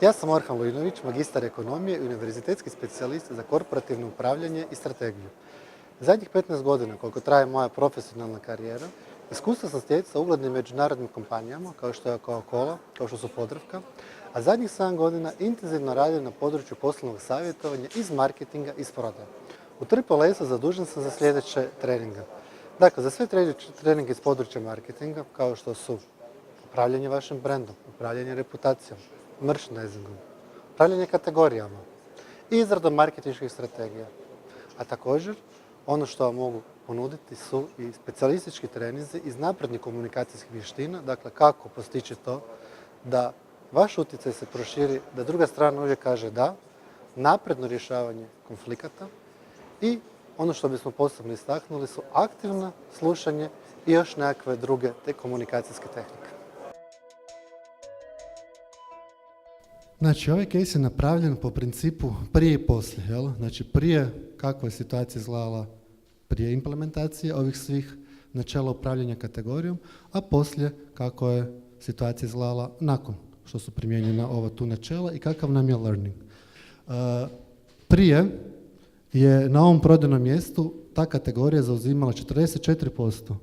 Ja sam Orhan Lujnović, magistar ekonomije i univerzitetski specijalist za korporativno upravljanje i strategiju. Zadnjih 15 godina, koliko traje moja profesionalna karijera, iskustvo sam stjecao uglednim međunarodnim kompanijama, kao što je Coca-Cola, kao što su Podravka, a zadnjih 7 godina intenzivno radim na području poslovnog savjetovanja iz marketinga i iz prodaje. U AAA-u zadužen sam za sljedeće treninge. Dakle, za sve treninge iz područja marketinga, kao što su upravljanje vašim brendom, upravljanje reputacijom, merchandisingom, upravljanje kategorijama i izradom marketinških strategija. A također, ono što vam mogu ponuditi su i specijalistički treninzi iz naprednih komunikacijskih vještina, dakle kako postići to da vaš utjecaj se proširi, da druga strana uvijek kaže da, napredno rješavanje konflikata i ono što bismo posebno istaknuli su aktivno slušanje i još nekakve druge te komunikacijske tehnike. Znači, ovaj case je napravljen po principu prije i poslije, jel? Znači, prije kakva je situacija izgledala prije implementacije ovih svih načela upravljanja kategorijom, a poslije kako je situacija izgledala nakon što su primijenjena ova tu načela i kakav nam je learning. Prije je na ovom prodajnom mjestu ta kategorija zauzimala 44%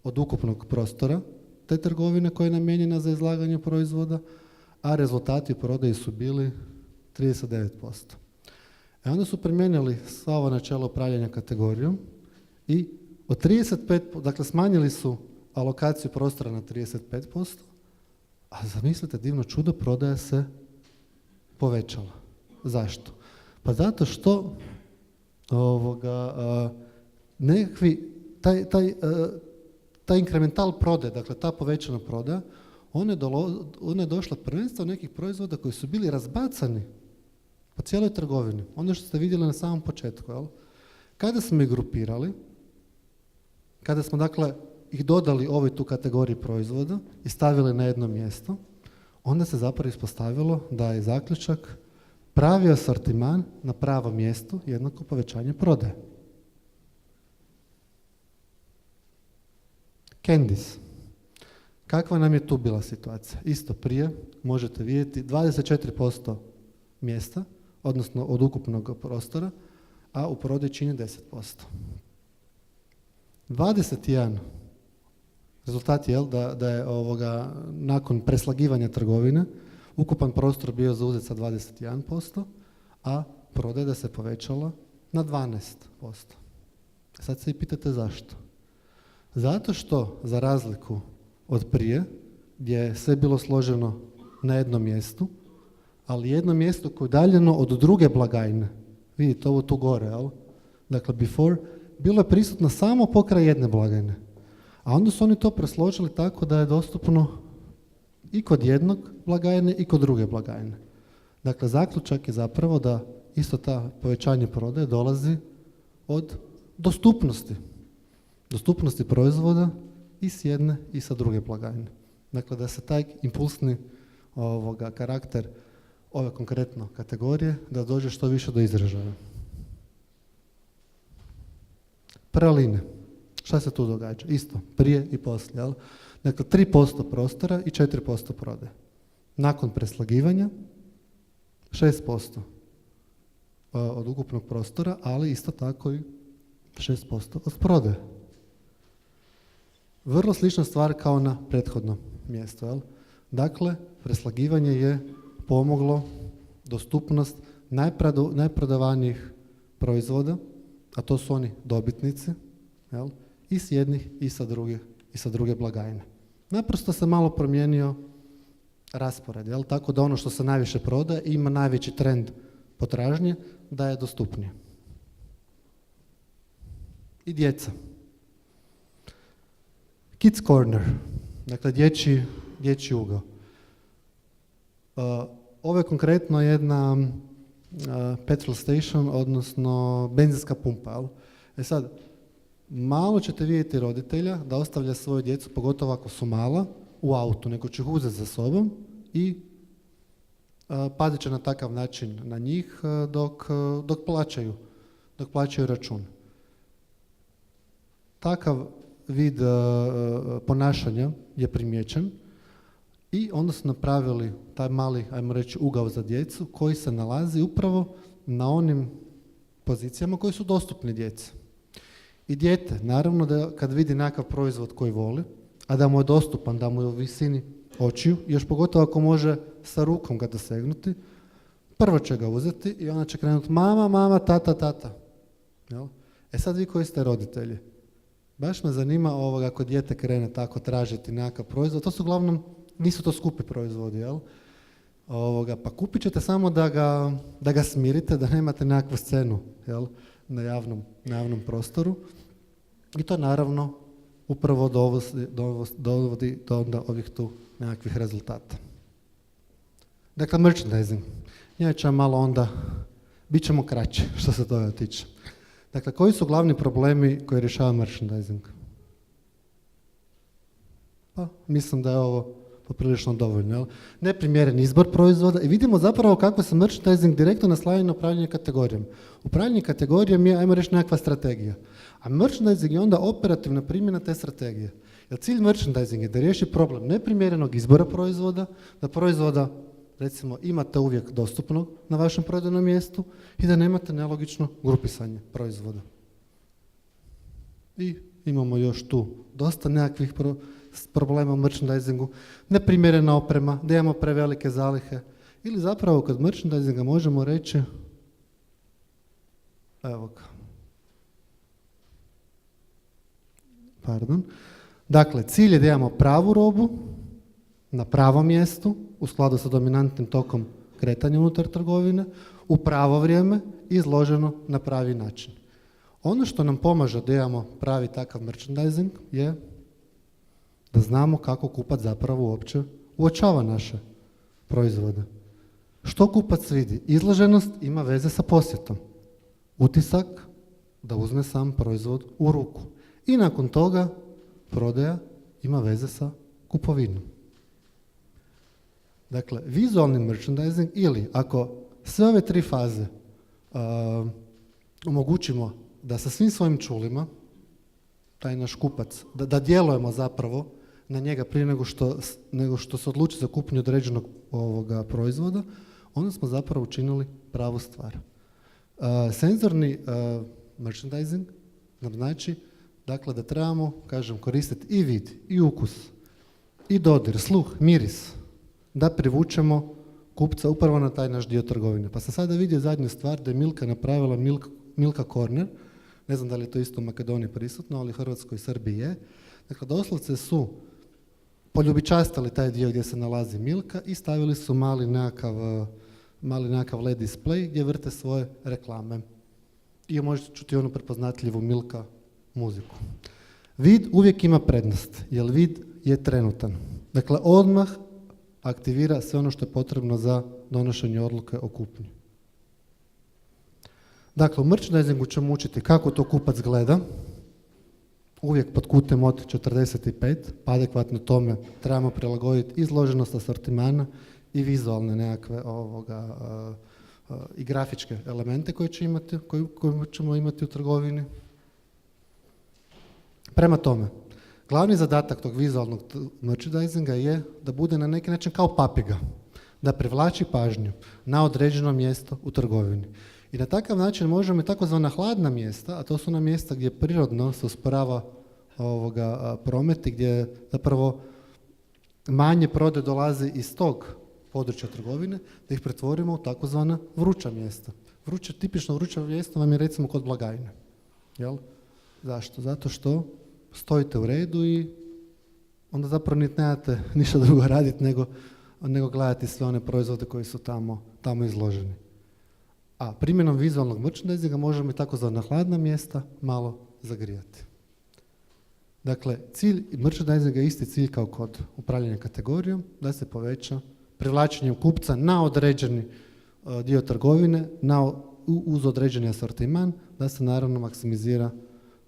od ukupnog prostora te trgovine koja je namijenjena za izlaganje proizvoda, a rezultati u prodaji su bili 39%. Onda su primijenili sva ova načela upravljanja kategorijom i od 35%, dakle smanjili su alokaciju prostora na 35%, a zamislite divno čudo, prodaja se povećala. Zašto? Pa zato što nekakvi, taj inkremental prodaje, dakle ta povećana prodaja, ona je došla prvenstveno nekih proizvoda koji su bili razbacani po cijeloj trgovini. Ono što ste vidjeli na samom početku. Jel? Kada smo ih grupirali, kada smo dakle ih dodali ovoj tu kategoriji proizvoda i stavili na jedno mjesto, onda se zapravo ispostavilo da je zaključak pravi asortiman na pravom mjestu jednako povećanje prodaje. Candies. Kakva nam je tu bila situacija? Isto prije možete vidjeti 24% mjesta, odnosno od ukupnog prostora, a u prodaji čini 10%. 21. Rezultat je da je nakon preslagivanja trgovine ukupan prostor bio zauzet sa 21%, a prodaja da se povećala na 12%. Sad se i pitate zašto. Zato što, za razliku od prije, gdje je sve bilo složeno na jednom mjestu, ali jedno mjesto koje je udaljeno od druge blagajne. Vidite ovo tu gore, jel? Dakle, before, bilo je prisutno samo pokraj jedne blagajne. A onda su oni to presložili tako da je dostupno i kod jednog blagajne i kod druge blagajne. Dakle, zaključak je zapravo da isto ta povećanje prodaje dolazi od dostupnosti. Dostupnosti proizvoda i s jedne i sa druge blagajne. Dakle, da se taj impulsni karakter ove konkretno kategorije, da dođe što više do izražaja. Praline. Šta se tu događa? Isto, prije i poslije. Jel? Dakle, 3% prostora i 4% prodaje. Nakon preslagivanja, 6% od ukupnog prostora, ali isto tako i 6% od prodaje. Vrlo slična stvar kao na prethodnom mjestu. Jel? Dakle, preslagivanje je pomoglo dostupnost najprodavanijih proizvoda, a to su oni dobitnici, jel? I s jednih i sa druge blagajne. Naprosto se malo promijenio raspored, jel? Tako da ono što se najviše prodaje ima najveći trend potražnje, da je dostupnije. I djeca. Kids Corner, dakle dječji ugao. Ovo je konkretno jedna petrol station, odnosno benzinska pumpa. Jel? Sad, malo ćete vidjeti roditelja da ostavlja svoju djecu, pogotovo ako su mala, u autu, nego će ih uzeti za sobom i pazit će na takav način na njih dok plaćaju račun. Takav vid ponašanja je primijećen I onda su napravili taj mali, ajmo reći, ugao za djecu koji se nalazi upravo na onim pozicijama koji su dostupni djeci. I dijete, naravno da kad vidi nekakav proizvod koji voli, a da mu je dostupan, da mu je u visini očiju, još pogotovo ako može sa rukom ga dosegnuti, prvo će ga uzeti i ona će krenuti mama, mama, tata, tata. Jel? E sad vi koji ste roditelji, baš me zanima ako dijete krene tako tražiti nekakav proizvod, to su uglavnom, nisu to skupi proizvodi, jel? Pa kupit ćete samo da ga smirite, da nemate nekakvu scenu, jel? Na javnom prostoru. I to naravno upravo dovodi do onda ovih tu nekakvih rezultata. Dakle, merchandising. Ja ću malo onda, bit ćemo kraći što se toga tiče. Dakle, koji su glavni problemi koji rješava merchandising? Pa, mislim da je ovo poprilično dovoljno. Jel? Neprimjeren izbor proizvoda i vidimo zapravo kako se merchandising direktno naslanja na upravljanje kategorijom. Upravljanje kategorijom je, ajmo reći, nekakva strategija. A merchandising je onda operativna primjena te strategije. Jer cilj merchandising je da riješi problem neprimjerenog izbora proizvoda, da proizvoda, recimo, imate uvijek dostupnog na vašem prodajnom mjestu i da nemate nelogično grupisanje proizvoda. I imamo još tu dosta nekakvih problema u merchandisingu, neprimjerena oprema, da imamo prevelike zalihe ili zapravo kod merchandisinga možemo reći, evo ga, dakle, cilj je da imamo pravu robu na pravom mjestu u skladu sa dominantnim tokom kretanja unutar trgovine, u pravo vrijeme i izloženo na pravi način. Ono što nam pomaže da imamo pravi takav merchandising je da znamo kako kupac zapravo uopće uočava naše proizvode. Što kupac vidi? Izloženost ima veze sa posjetom. Utisak da uzme sam proizvod u ruku. I nakon toga prodaja ima veze sa kupovinom. Dakle, vizualni merchandising ili ako sve ove tri faze omogućimo da sa svim svojim čulima taj naš kupac, da djelujemo zapravo na njega prije nego što se odluči za kupnju određenog proizvoda, onda smo zapravo učinili pravu stvar. Senzorni merchandising nam znači dakle, da trebamo, koristiti i vid, i ukus, i dodir, sluh, miris, da privučemo kupca upravo na taj naš dio trgovine. Pa sam sada vidio zadnju stvar da je Milka napravila Milka Corner, ne znam da li je to isto u Makedoniji prisutno, ali u Hrvatskoj i Srbiji je. Dakle, doslovce su poljubičastili taj dio gdje se nalazi Milka i stavili su mali nekakav LED display gdje vrte svoje reklame. I možete čuti onu prepoznatljivu Milka muziku. Vid uvijek ima prednost, jer vid je trenutan. Dakle, odmah aktivira sve ono što je potrebno za donošenje odluke o kupnji. Dakle, u merchandisingu ćemo učiti kako to kupac gleda, uvijek pod kutem od 45, pa adekvatno tome trebamo prilagoditi izloženost asortimana i vizualne nekakve i grafičke elemente koje ćemo imati u trgovini. Prema tome, glavni zadatak tog vizualnog merchandisinga je da bude na neki način kao papiga, da privlači pažnju na određeno mjesto u trgovini. I na takav način možemo i takozvana hladna mjesta, a to su ona mjesta gdje prirodno se usporava promet i gdje zapravo manje prodaje dolazi iz tog područja trgovine, da ih pretvorimo u takozvana vruća mjesta. Tipično vruća mjesto vam je recimo kod blagajne. Jel? Zašto? Zato što stojite u redu i onda zapravo niti nemate ništa drugo raditi nego gledati sve one proizvode koji su tamo izloženi. A primjenom vizualnog merchandisinga možemo i takozvana hladna mjesta malo zagrijati. Dakle, cilj merchandisinga je isti cilj kao kod upravljanja kategorijom, da se poveća privlačenjem kupca na određeni dio trgovine, uz određeni asortiman, da se naravno maksimizira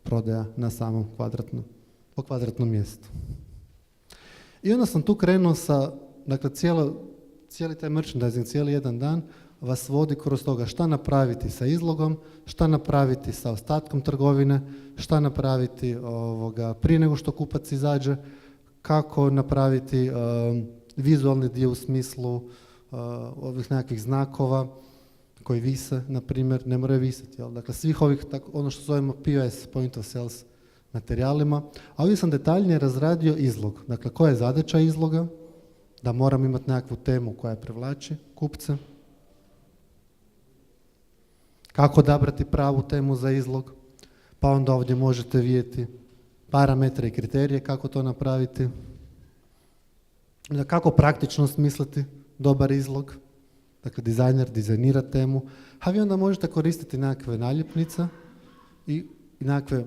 prodaja na samom kvadratnom mjestu. I onda sam tu krenuo sa, dakle, cijeli taj merchandising, cijeli jedan dan vas vodi kroz toga šta napraviti sa izlogom, šta napraviti sa ostatkom trgovine, šta napraviti prije nego što kupac izađe, kako napraviti vizualni dio u smislu ovih nekakvih znakova koji vise, na primjer, ne moraju visiti. Jel? Dakle, svih ovih, ono što zovemo POS, Point of Sales materijalima, a ovdje sam detaljnije razradio izlog. Dakle, koja je zadaća izloga, da moram imati nekakvu temu koja privlači kupce, kako odabrati pravu temu za izlog, pa onda ovdje možete vidjeti parametre i kriterije kako to napraviti, kako praktično smisliti dobar izlog, dakle dizajner dizajnira temu, a vi onda možete koristiti nekakve naljepnice i nekakve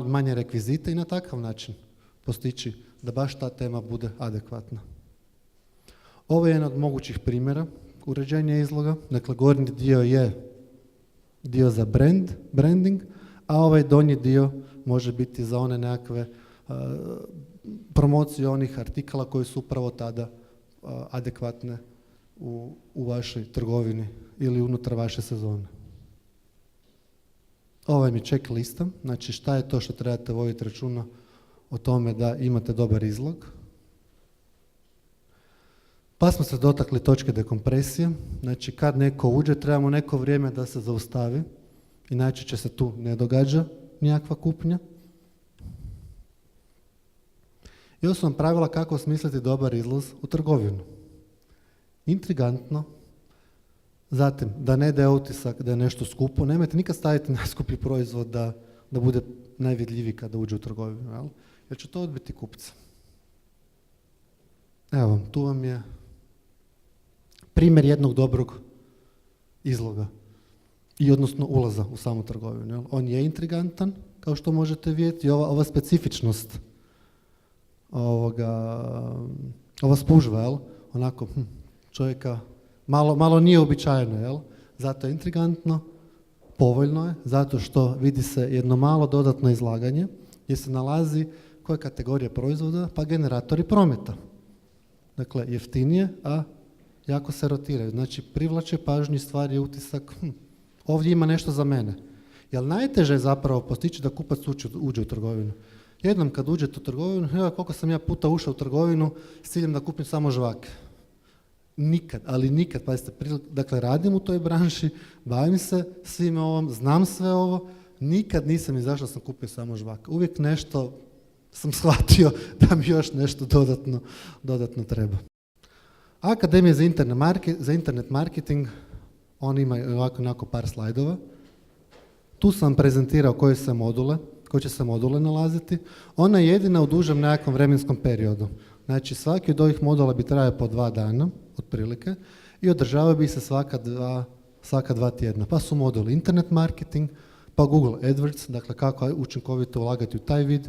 manje rekvizite i na takav način postići da baš ta tema bude adekvatna. Ovo je jedan od mogućih primjera uređenja izloga, dakle gornji dio je dio za branding, a ovaj donji dio može biti za one nekakve promocije onih artikala koji su upravo tada adekvatne u vašoj trgovini ili unutar vaše sezone. Ovo mi je check lista, znači šta je to što trebate voditi računa o tome da imate dobar izlog. Pa smo se dotakli točke dekompresije, znači kad neko uđe trebamo neko vrijeme da se zaustavi, inače se tu ne događa nijakva kupnja. I ovo su vam pravila kako osmisliti dobar izlaz u trgovinu. Intrigantno, zatim da ne daje utisak da je nešto skupo, nemojte nikad staviti najskuplji proizvod da bude najvidljiviji kada uđe u trgovinu, jel? Jer će to odbiti kupca. Evo, tu vam je primjer jednog dobrog izloga i odnosno ulaza u samu trgovinu. Jel? On je intrigantan, kao što možete vidjeti, ova specifičnost, ova spužva, jel? Onako, čovjeka malo nije uobičajeno, jel? Zato je intrigantno, povoljno je, zato što vidi se jedno malo dodatno izlaganje gdje se nalazi koja kategorija proizvoda, pa generatori prometa. Dakle, jeftinije, a jako se rotiraju. Znači, privlače pažnju i stvari utisak, ovdje ima nešto za mene. Jer najteže je zapravo postići da kupac uđe u trgovinu. Jednom kad uđete u trgovinu, evo koliko sam ja puta ušao u trgovinu s ciljem da kupim samo žvake. Nikad, ali nikad, pazite, dakle radim u toj branši, bavim se svime ovom, znam sve ovo, nikad nisam izašao da sam kupio samo žvake. Uvijek nešto sam shvatio da mi još nešto dodatno treba. Akademija za internet marketing, on ima ovako par slajdova. Tu sam prezentirao koje će se module nalaziti. Ona je jedina u dužem nekakvom vremenskom periodu. Znači svaki od ovih modula bi trajao po 2 dana, otprilike, i održavao bi se svaka 2 tjedna. Pa su moduli internet marketing, pa Google AdWords, dakle kako učinkovito ulagati u taj vid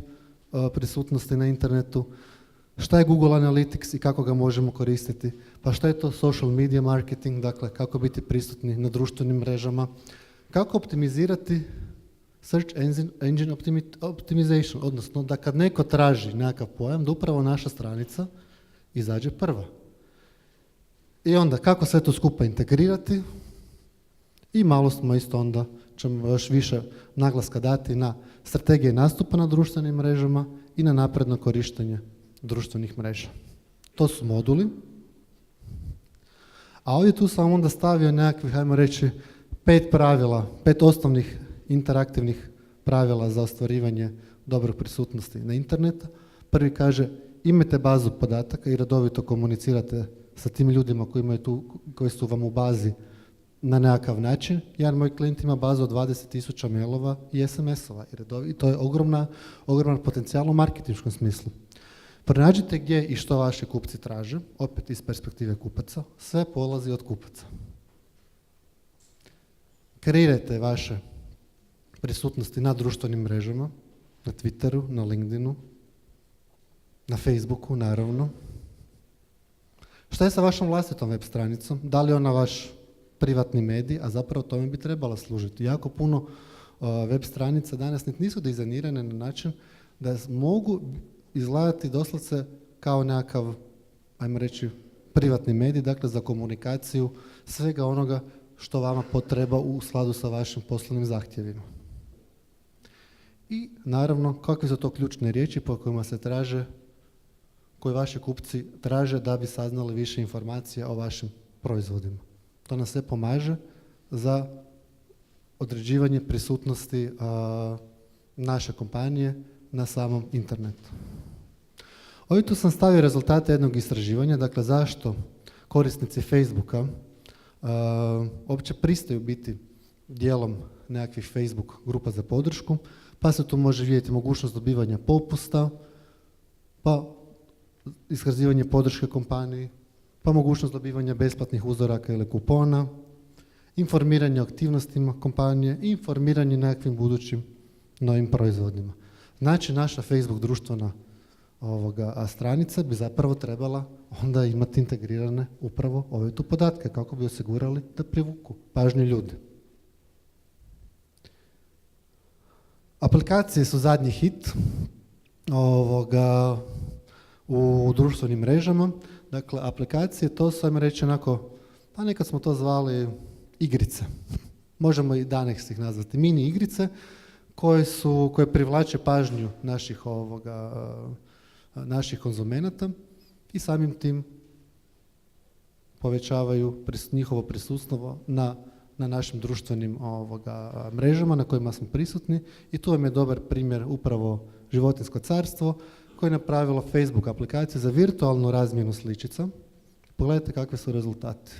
prisutnosti na internetu, šta je Google Analytics i kako ga možemo koristiti, pa šta je to social media marketing, dakle kako biti prisutni na društvenim mrežama, kako optimizirati search engine optimization, odnosno da kad neko traži nekakav pojam, da upravo naša stranica izađe prva. I onda kako sve to skupa integrirati i malo smo isto onda, ćemo još više naglaska dati na strategije nastupa na društvenim mrežama i na napredno korištenje društvenih mreža. To su moduli. A ovdje tu sam onda stavio nekakvih, hajmo reći, 5 osnovnih interaktivnih pravila za ostvarivanje dobrog prisutnosti na internetu. Prvi kaže, imajte bazu podataka i redovito komunicirate sa tim ljudima koji su vam u bazi na nekakav način. Jedan moj klijent ima bazu od 20.000 mailova i SMS-ova i to je ogroman potencijal u marketinškom smislu. Pronađite gdje i što vaši kupci traže, opet iz perspektive kupaca, sve polazi od kupaca. Kreirajte vaše prisutnosti na društvenim mrežama, na Twitteru, na LinkedInu, na Facebooku, naravno. Šta je sa vašom vlastitom web stranicom? Da li je ona vaš privatni medij, a zapravo tome bi trebala služiti. Jako puno web stranica danas nisu dizajnirane na način da mogu izgledati doslovce kao nekakav, ajmo reći, privatni medij, dakle za komunikaciju svega onoga što vama potreba u skladu sa vašim poslovnim zahtjevima. I naravno, kakve su to ključne riječi po kojima se traže koji vaši kupci traže da bi saznali više informacija o vašim proizvodima. To nam sve pomaže za određivanje prisutnosti naše kompanije na samom internetu. Ovdje tu sam stavio rezultate jednog istraživanja, dakle zašto korisnici Facebooka uopće pristaju biti dijelom nekakvih Facebook grupa za podršku, pa se tu može vidjeti mogućnost dobivanja popusta, pa iskazivanje podrške kompaniji, pa mogućnost dobivanja besplatnih uzoraka ili kupona, informiranje o aktivnostima kompanije i informiranje nekakvim budućim novim proizvodima. Znači, naša Facebook društvena stranica bi zapravo trebala onda imati integrirane upravo ove tu podatke kako bi osigurali da privuku pažnju ljudi. Aplikacije su zadnji hit u društvenim mrežama. Dakle, aplikacije, to su, ajmo reći, onako, pa nekad smo to zvali igrice. Možemo i danas ih nazvati mini igrice koje privlače pažnju naših konzumenata i samim tim povećavaju njihovo prisustvo na našim društvenim mrežama na kojima smo prisutni i tu vam je dobar primjer upravo Životinjsko carstvo koje je napravilo Facebook aplikaciju za virtualnu razmjenu sličica. Pogledajte kakve su rezultati.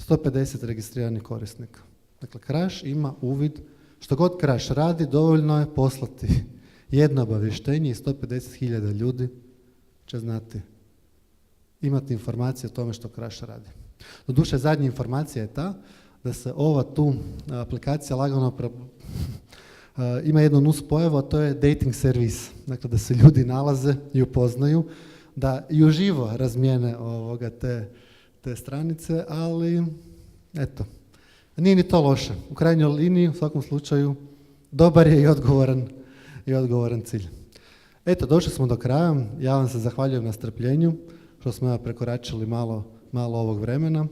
150 registriranih korisnika. Dakle, Kraš ima uvid, što god Kraš radi, dovoljno je poslati jedno obavještenje i 150.000 ljudi će znati, imati informacije o tome što Kraš radi. Doduše, zadnja informacija je ta da se ova tu aplikacija lagano ima jednu nuspojavu, a to je dating servis. Dakle, da se ljudi nalaze i upoznaju, da i uživo razmijene te stranice, ali eto, nije ni to loše. U krajnjoj liniji, u svakom slučaju, dobar je i odgovoran cilj. Eto, došli smo do kraja. Ja vam se zahvaljujem na strpljenju, što smo prekoračili malo ovog vremena.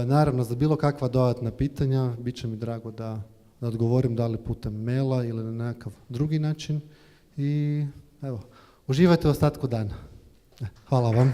Naravno, za bilo kakva dodatna pitanja, bit će mi drago da odgovorim, da li putem maila ili na nekakav drugi način. I evo, uživajte u ostatku dana. Hvala vam.